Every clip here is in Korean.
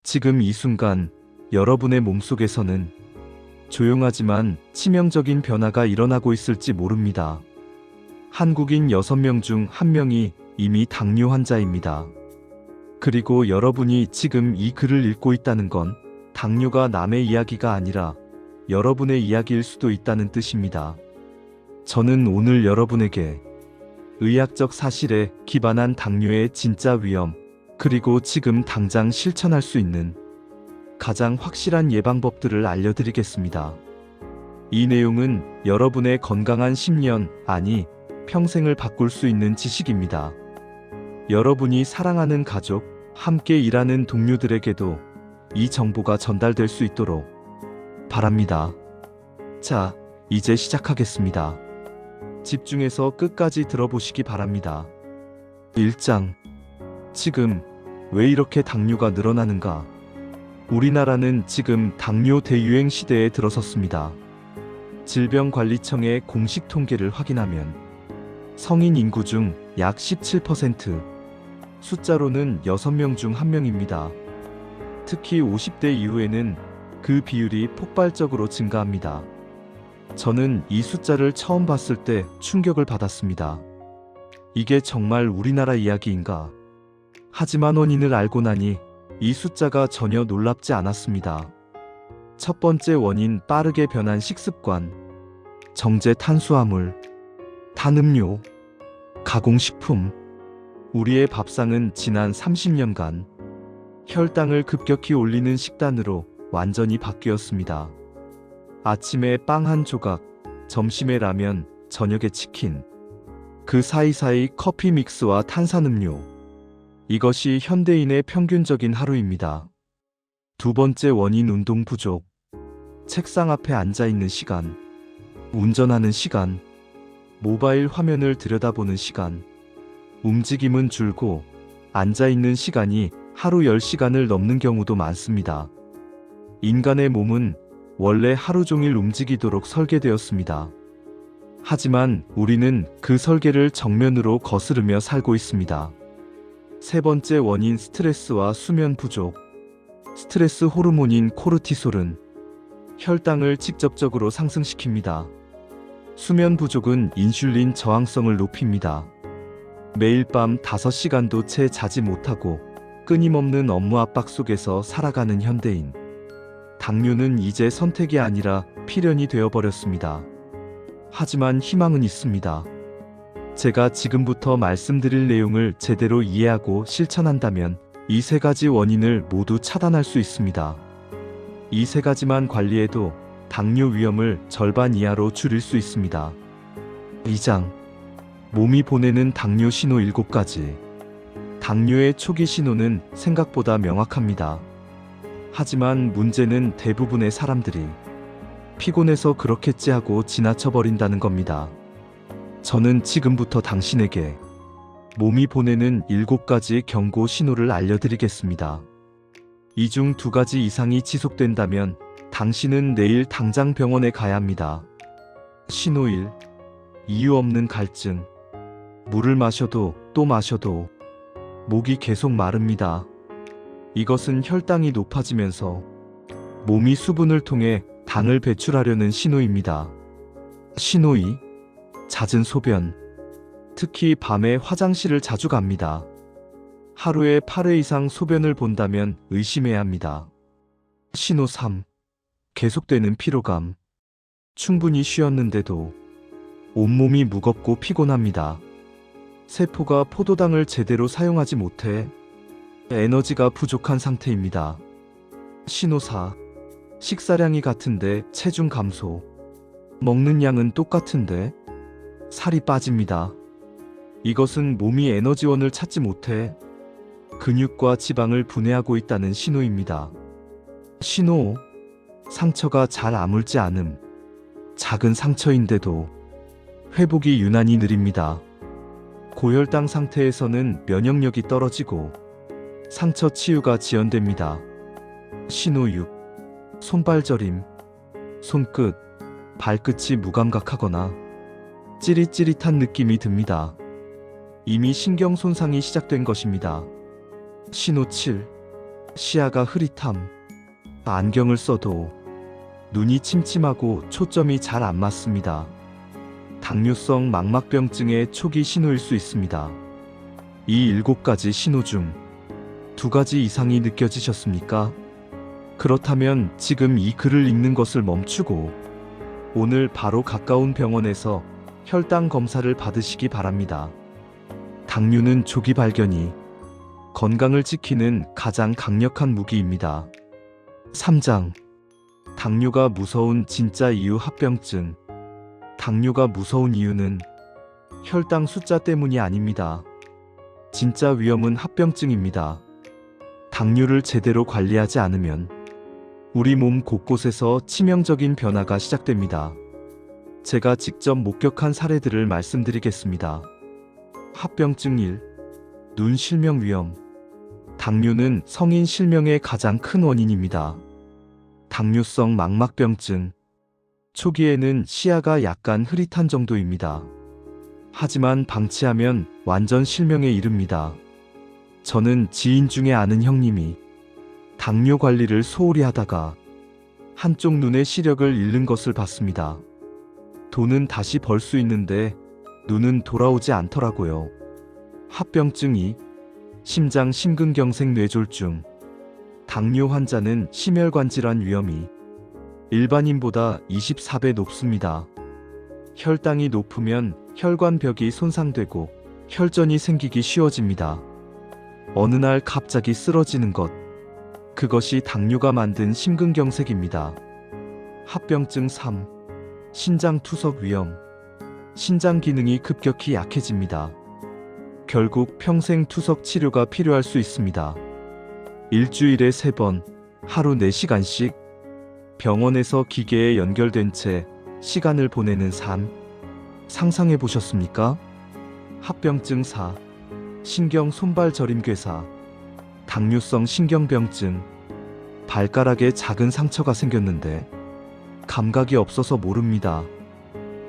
지금 이 순간 여러분의 몸속에서는 조용하지만 치명적인 변화가 일어나고 있을지 모릅니다. 한국인 6명 중 1명이 이미 당뇨 환자입니다. 그리고 여러분이 지금 이 글을 읽고 있다는 건 당뇨가 남의 이야기가 아니라 여러분의 이야기일 수도 있다는 뜻입니다. 저는 오늘 여러분에게 의학적 사실에 기반한 당뇨의 진짜 위험, 그리고 지금 당장 실천할 수 있는 가장 확실한 예방법들을 알려드리겠습니다. 이 내용은 여러분의 건강한 10년, 아니 평생을 바꿀 수 있는 지식입니다. 여러분이 사랑하는 가족, 함께 일하는 동료들에게도 이 정보가 전달될 수 있도록 바랍니다. 자, 이제 시작하겠습니다. 집중해서 끝까지 들어보시기 바랍니다. 1장. 지금 왜 이렇게 당뇨가 늘어나는가? 우리나라는 지금 당뇨 대유행 시대에 들어섰습니다. 질병관리청의 공식 통계를 확인하면 성인 인구 중 약 17%, 숫자로는 6명 중 1명입니다. 특히 50대 이후에는 그 비율이 폭발적으로 증가합니다. 저는 이 숫자를 처음 봤을 때 충격을 받았습니다. 이게 정말 우리나라 이야기인가? 하지만 원인을 알고 나니 이 숫자가 전혀 놀랍지 않았습니다. 첫 번째 원인, 빠르게 변한 식습관, 정제 탄수화물, 탄음료, 가공식품. 우리의 밥상은 지난 30년간 혈당을 급격히 올리는 식단으로 완전히 바뀌었습니다. 아침에 빵 한 조각, 점심에 라면, 저녁에 치킨, 그 사이사이 커피 믹스와 탄산음료. 이것이 현대인의 평균적인 하루입니다. 두 번째 원인, 운동 부족. 책상 앞에 앉아 있는 시간, 운전하는 시간, 모바일 화면을 들여다보는 시간, 움직임은 줄고 앉아 있는 시간이 하루 10시간을 넘는 경우도 많습니다. 인간의 몸은 원래 하루 종일 움직이도록 설계되었습니다. 하지만 우리는 그 설계를 정면으로 거스르며 살고 있습니다. 세 번째 원인, 스트레스와 수면 부족. 스트레스 호르몬인 코르티솔은 혈당을 직접적으로 상승시킵니다. 수면 부족은 인슐린 저항성을 높입니다. 매일 밤 5시간도 채 자지 못하고 끊임없는 업무 압박 속에서 살아가는 현대인. 당뇨는 이제 선택이 아니라 필연이 되어버렸습니다. 하지만 희망은 있습니다. 제가 지금부터 말씀드릴 내용을 제대로 이해하고 실천한다면 이 3가지 원인을 모두 차단할 수 있습니다. 이 3가지만 관리해도 당뇨 위험을 절반 이하로 줄일 수 있습니다. 2장. 몸이 보내는 당뇨 신호 7가지. 당뇨의 초기 신호는 생각보다 명확합니다. 하지만 문제는 대부분의 사람들이 피곤해서 그렇겠지 하고 지나쳐버린다는 겁니다. 저는 지금부터 당신에게 몸이 보내는 7가지 경고 신호를 알려드리겠습니다. 이 중 2가지 이상이 지속된다면 당신은 내일 당장 병원에 가야 합니다. 신호 1. 이유 없는 갈증. 물을 마셔도 또 마셔도 목이 계속 마릅니다. 이것은 혈당이 높아지면서 몸이 수분을 통해 당을 배출하려는 신호입니다. 신호 2. 잦은 소변. 특히 밤에 화장실을 자주 갑니다. 하루에 8회 이상 소변을 본다면 의심해야 합니다. 신호 3. 계속되는 피로감. 충분히 쉬었는데도 온몸이 무겁고 피곤합니다. 세포가 포도당을 제대로 사용하지 못해 에너지가 부족한 상태입니다. 신호 4. 식사량이 같은데 체중 감소. 먹는 양은 똑같은데 살이 빠집니다. 이것은 몸이 에너지원을 찾지 못해 근육과 지방을 분해하고 있다는 신호입니다. 신호 5. 상처가 잘 아물지 않음. 작은 상처인데도 회복이 유난히 느립니다. 고혈당 상태에서는 면역력이 떨어지고 상처 치유가 지연됩니다. 신호 6. 손발 저림. 손끝, 발끝이 무감각하거나 찌릿찌릿한 느낌이 듭니다. 이미 신경 손상이 시작된 것입니다. 신호 7. 시야가 흐릿함. 안경을 써도 눈이 침침하고 초점이 잘 안 맞습니다. 당뇨성 망막병증의 초기 신호일 수 있습니다. 이 7가지 신호 중 2가지 이상이 느껴지셨습니까? 그렇다면 지금 이 글을 읽는 것을 멈추고 오늘 바로 가까운 병원에서 혈당 검사를 받으시기 바랍니다. 당뇨는 조기 발견이 건강을 지키는 가장 강력한 무기입니다. 3장. 당뇨가 무서운 진짜 이유. 합병증. 당뇨가 무서운 이유는 혈당 숫자 때문이 아닙니다. 진짜 위험은 합병증입니다. 당뇨를 제대로 관리하지 않으면 우리 몸 곳곳에서 치명적인 변화가 시작됩니다. 제가 직접 목격한 사례들을 말씀드리겠습니다. 합병증 1. 눈 실명 위험. 당뇨는 성인 실명의 가장 큰 원인입니다. 당뇨성 망막병증. 초기에는 시야가 약간 흐릿한 정도입니다. 하지만 방치하면 완전 실명에 이릅니다. 저는 지인 중에 아는 형님이 당뇨 관리를 소홀히 하다가 한쪽 눈의 시력을 잃는 것을 봤습니다. 돈은 다시 벌 수 있는데 눈은 돌아오지 않더라고요. 합병증 2. 심장 심근경색 뇌졸중. 당뇨 환자는 심혈관 질환 위험이 일반인보다 24배 높습니다. 혈당이 높으면 혈관벽이 손상되고 혈전이 생기기 쉬워집니다. 어느 날 갑자기 쓰러지는 것. 그것이 당뇨가 만든 심근경색입니다. 합병증 3. 신장 투석 위험. 신장 기능이 급격히 약해집니다. 결국 평생 투석 치료가 필요할 수 있습니다. 일주일에 3번, 하루 4시간씩 병원에서 기계에 연결된 채 시간을 보내는 삶. 상상해 보셨습니까? 합병증 4. 신경 손발 저림괴사. 당뇨성 신경병증. 발가락에 작은 상처가 생겼는데 감각이 없어서 모릅니다.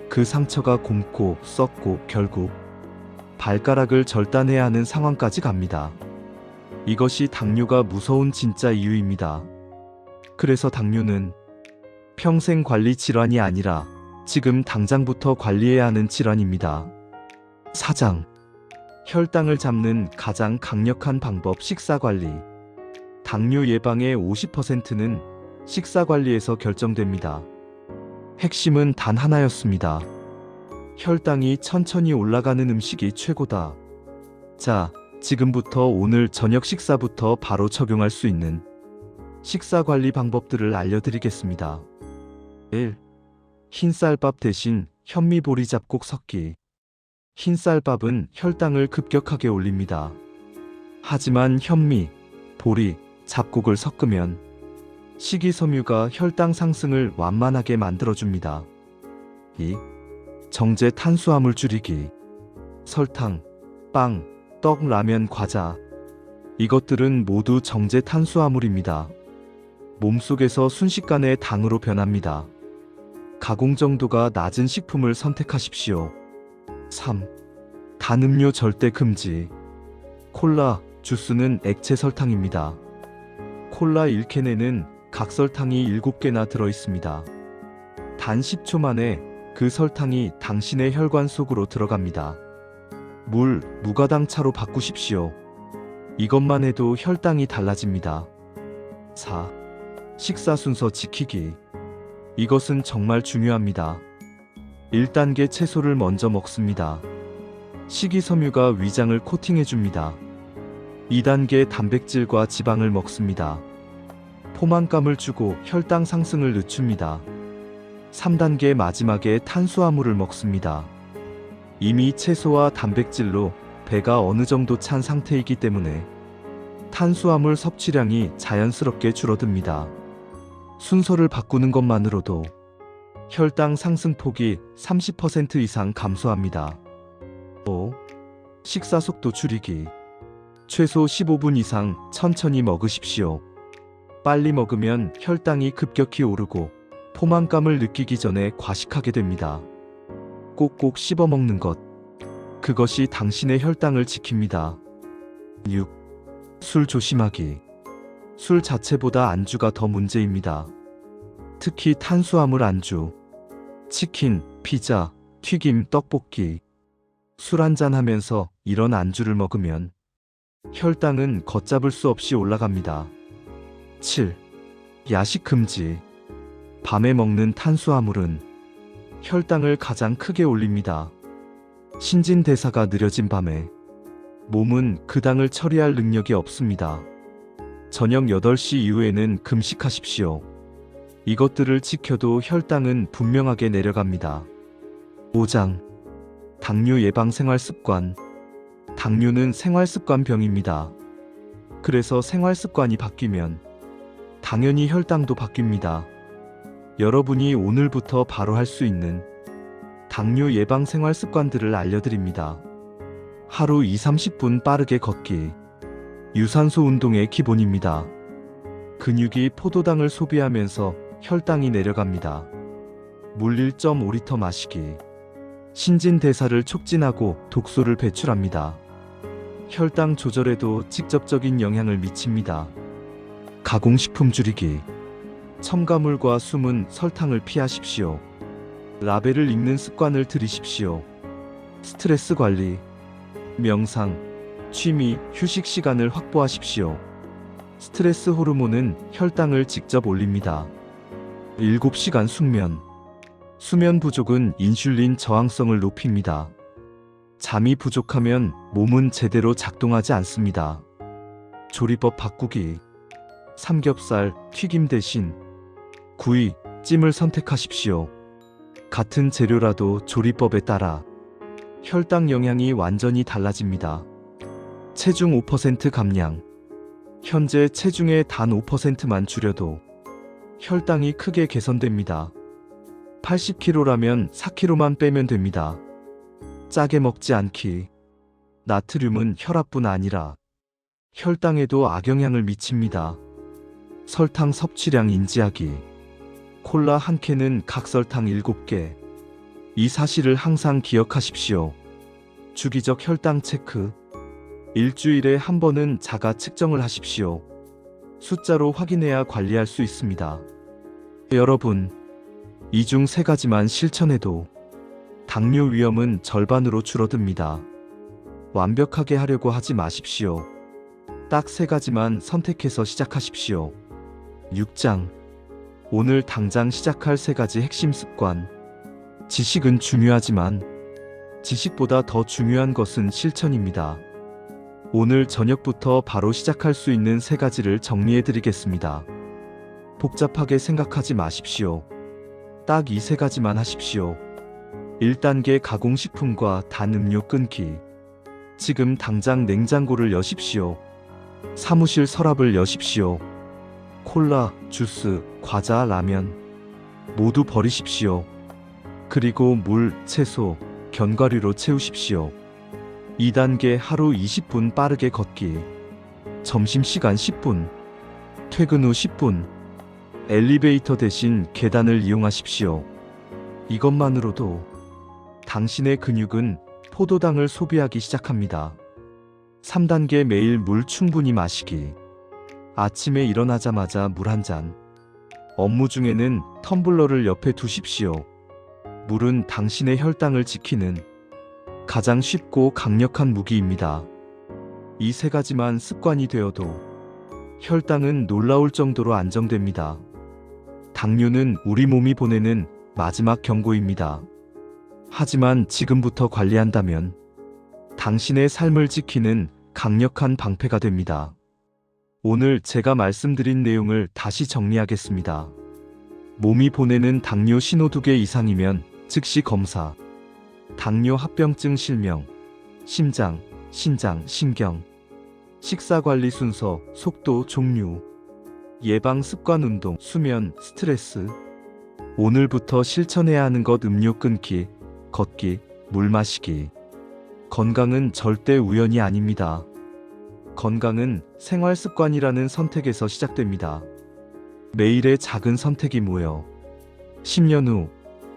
그 상처가 굼고 썩고 결국 발가락을 절단해야 하는 상황까지 갑니다. 이것이 당뇨가 무서운 진짜 이유입니다. 그래서 당뇨는 평생 관리 질환이 아니라 지금 당장부터 관리해야 하는 질환입니다. 4장. 혈당을 잡는 가장 강력한 방법. 식사관리. 당뇨 예방의 50%는 식사관리에서 결정됩니다. 핵심은 단 하나였습니다. 혈당이 천천히 올라가는 음식이 최고다. 자, 지금부터 오늘 저녁 식사부터 바로 적용할 수 있는 식사관리 방법들을 알려드리겠습니다. 1. 흰쌀밥 대신 현미보리 잡곡 섞기. 흰쌀밥은 혈당을 급격하게 올립니다. 하지만 현미, 보리, 잡곡을 섞으면 식이섬유가 혈당 상승을 완만하게 만들어줍니다. 2. 정제 탄수화물 줄이기. 설탕, 빵, 떡, 라면, 과자. 이것들은 모두 정제 탄수화물입니다. 몸속에서 순식간에 당으로 변합니다. 가공 정도가 낮은 식품을 선택하십시오. 3. 단 음료 절대 금지. 콜라, 주스는 액체 설탕입니다. 콜라 1캔에는 각설탕이 7개나 들어있습니다. 단 10초 만에 그 설탕이 당신의 혈관 속으로 들어갑니다. 물, 무가당 차로 바꾸십시오. 이것만 해도 혈당이 달라집니다. 4. 식사 순서 지키기. 이것은 정말 중요합니다. 1단계 채소를 먼저 먹습니다. 식이섬유가 위장을 코팅해줍니다. 2단계 단백질과 지방을 먹습니다. 포만감을 주고 혈당 상승을 늦춥니다. 3단계 마지막에 탄수화물을 먹습니다. 이미 채소와 단백질로 배가 어느 정도 찬 상태이기 때문에 탄수화물 섭취량이 자연스럽게 줄어듭니다. 순서를 바꾸는 것만으로도 혈당 상승폭이 30% 이상 감소합니다. 5. 식사 속도 줄이기. 최소 15분 이상 천천히 먹으십시오. 빨리 먹으면 혈당이 급격히 오르고 포만감을 느끼기 전에 과식하게 됩니다. 꼭꼭 씹어 먹는 것. 그것이 당신의 혈당을 지킵니다. 6. 술 조심하기. 술 자체보다 안주가 더 문제입니다. 특히 탄수화물 안주, 치킨, 피자, 튀김, 떡볶이. 술 한잔 하면서 이런 안주를 먹으면 혈당은 걷잡을 수 없이 올라갑니다. 7. 야식 금지. 밤에 먹는 탄수화물은 혈당을 가장 크게 올립니다. 신진대사가 느려진 밤에 몸은 그 당을 처리할 능력이 없습니다. 저녁 8시 이후에는 금식하십시오. 이것들을 지켜도 혈당은 분명하게 내려갑니다. 5장. 당뇨 예방 생활습관. 당뇨는 생활습관병입니다. 그래서 생활습관이 바뀌면 당연히 혈당도 바뀝니다. 여러분이 오늘부터 바로 할 수 있는 당뇨 예방 생활습관들을 알려드립니다. 하루 2-30분 빠르게 걷기. 유산소 운동의 기본입니다. 근육이 포도당을 소비하면서 혈당이 내려갑니다. 물 1.5리터 마시기. 신진대사를 촉진하고 독소를 배출합니다. 혈당 조절에도 직접적인 영향을 미칩니다. 가공식품 줄이기. 첨가물과 숨은 설탕을 피하십시오. 라벨을 읽는 습관을 들이십시오. 스트레스 관리, 명상, 취미, 휴식 시간을 확보하십시오. 스트레스 호르몬은 혈당을 직접 올립니다. 7시간 숙면. 수면 부족은 인슐린 저항성을 높입니다. 잠이 부족하면 몸은 제대로 작동하지 않습니다. 조리법 바꾸기. 삼겹살, 튀김 대신 구이, 찜을 선택하십시오. 같은 재료라도 조리법에 따라 혈당 영향이 완전히 달라집니다. 체중 5% 감량. 현재 체중의 단 5%만 줄여도 혈당이 크게 개선됩니다. 80kg라면 4kg만 빼면 됩니다. 짜게 먹지 않기. 나트륨은 혈압뿐 아니라 혈당에도 악영향을 미칩니다. 설탕 섭취량 인지하기. 콜라 한 캔은 각설탕 7개. 이 사실을 항상 기억하십시오. 주기적 혈당 체크. 일주일에 한 번은 자가 측정을 하십시오. 숫자로 확인해야 관리할 수 있습니다. 여러분, 이 중 3가지만 실천해도 당뇨 위험은 절반으로 줄어듭니다. 완벽하게 하려고 하지 마십시오. 딱 3가지만 선택해서 시작하십시오. 6장. 오늘 당장 시작할 3가지 핵심 습관. 지식은 중요하지만 지식보다 더 중요한 것은 실천입니다. 오늘 저녁부터 바로 시작할 수 있는 3가지를 정리해 드리겠습니다. 복잡하게 생각하지 마십시오. 딱 이 3가지만 하십시오. 1단계 가공식품과 단 음료 끊기. 지금 당장 냉장고를 여십시오. 사무실 서랍을 여십시오. 콜라, 주스, 과자, 라면 모두 버리십시오. 그리고 물, 채소, 견과류로 채우십시오. 2단계 하루 20분 빠르게 걷기. 점심시간 10분, 퇴근 후 10분. 엘리베이터 대신 계단을 이용하십시오. 이것만으로도 당신의 근육은 포도당을 소비하기 시작합니다. 3단계 매일 물 충분히 마시기. 아침에 일어나자마자 물 한 잔. 업무 중에는 텀블러를 옆에 두십시오. 물은 당신의 혈당을 지키는 가장 쉽고 강력한 무기입니다. 이 3가지만 습관이 되어도 혈당은 놀라울 정도로 안정됩니다. 당뇨는 우리 몸이 보내는 마지막 경고입니다. 하지만 지금부터 관리한다면 당신의 삶을 지키는 강력한 방패가 됩니다. 오늘 제가 말씀드린 내용을 다시 정리하겠습니다. 몸이 보내는 당뇨 신호 2개 이상이면 즉시 검사. 당뇨 합병증 실명, 심장, 신장, 신경, 식사관리 순서, 속도, 종류, 예방 습관 운동, 수면, 스트레스. 오늘부터 실천해야 하는 것 음료 끊기, 걷기, 물 마시기. 건강은 절대 우연이 아닙니다. 건강은 생활 습관이라는 선택에서 시작됩니다. 매일의 작은 선택이 모여 10년 후,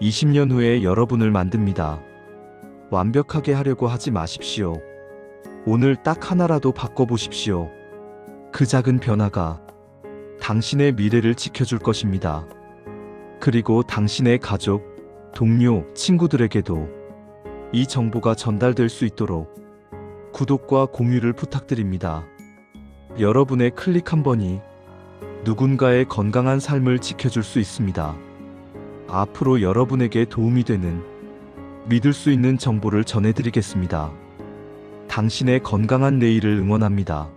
20년 후에 여러분을 만듭니다. 완벽하게 하려고 하지 마십시오. 오늘 딱 하나라도 바꿔보십시오. 그 작은 변화가 당신의 미래를 지켜줄 것입니다. 그리고 당신의 가족, 동료, 친구들에게도 이 정보가 전달될 수 있도록 구독과 공유를 부탁드립니다. 여러분의 클릭 한 번이 누군가의 건강한 삶을 지켜줄 수 있습니다. 앞으로 여러분에게 도움이 되는 믿을 수 있는 정보를 전해드리겠습니다. 당신의 건강한 내일을 응원합니다.